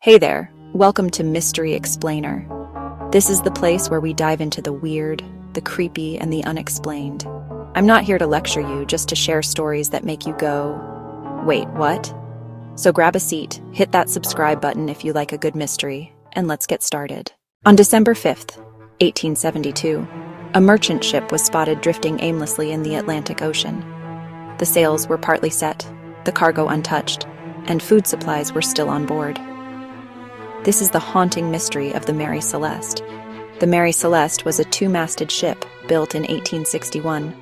Hey there, welcome to Mystery Explainer. This is the place where we dive into the weird, the creepy, and the unexplained. I'm not here to lecture you, just to share stories that make you go, wait, what? So grab a seat, hit that subscribe button if you like a good mystery, and let's get started. On December 5th, 1872, a merchant ship was spotted drifting aimlessly in the Atlantic Ocean. The sails were partly set, the cargo untouched, and food supplies were still on board. This is the haunting mystery of the Mary Celeste. The Mary Celeste was a two-masted ship built in 1861.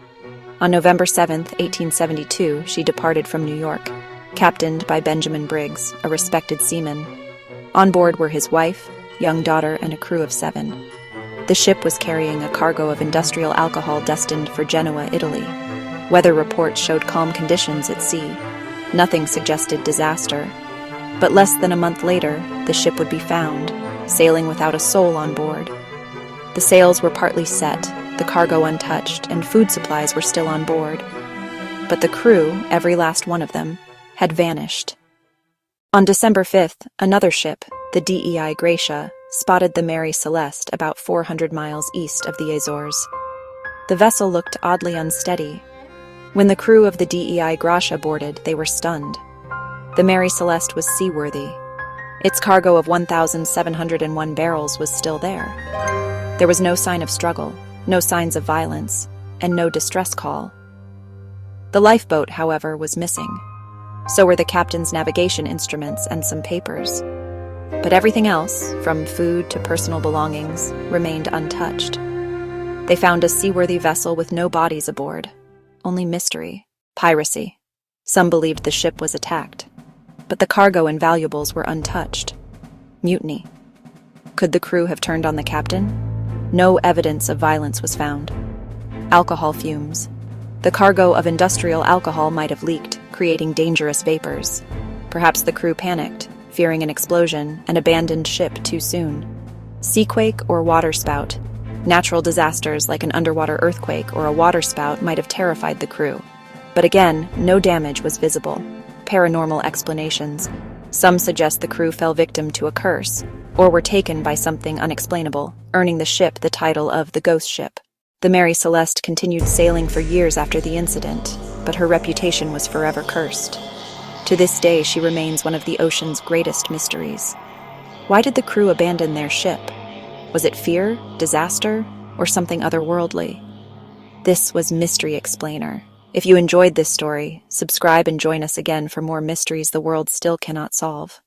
On November 7, 1872, she departed from New York, captained by Benjamin Briggs, a respected seaman. On board were his wife, young daughter, and a crew of 7. The ship was carrying a cargo of industrial alcohol destined for Genoa, Italy. Weather reports showed calm conditions at sea. Nothing suggested disaster. But less than a month later, the ship would be found, sailing without a soul on board. The sails were partly set, the cargo untouched, and food supplies were still on board. But the crew, every last one of them, had vanished. On December 5th, another ship, the DEI Gracia, spotted the Mary Celeste about 400 miles east of the Azores. The vessel looked oddly unsteady. When the crew of the DEI Gracia boarded, they were stunned. The Mary Celeste was seaworthy. Its cargo of 1,701 barrels was still there. There was no sign of struggle, no signs of violence, and no distress call. The lifeboat, however, was missing. So were the captain's navigation instruments and some papers. But everything else, from food to personal belongings, remained untouched. They found a seaworthy vessel with no bodies aboard. Only mystery, piracy. Some believed the ship was attacked. But the cargo and valuables were untouched. Mutiny. Could the crew have turned on the captain? No evidence of violence was found. Alcohol fumes. The cargo of industrial alcohol might have leaked, creating dangerous vapors. Perhaps the crew panicked, fearing an explosion, and abandoned ship too soon. Seaquake or waterspout. Natural disasters like an underwater earthquake or a waterspout might have terrified the crew. But again, no damage was visible. Paranormal explanations. Some suggest the crew fell victim to a curse, or were taken by something unexplainable, earning the ship the title of the Ghost Ship. The Mary Celeste continued sailing for years after the incident, but her reputation was forever cursed. To this day, she remains one of the ocean's greatest mysteries. Why did the crew abandon their ship? Was it fear, disaster, or something otherworldly? This was Mystery Explainer. If you enjoyed this story, subscribe and join us again for more mysteries the world still cannot solve.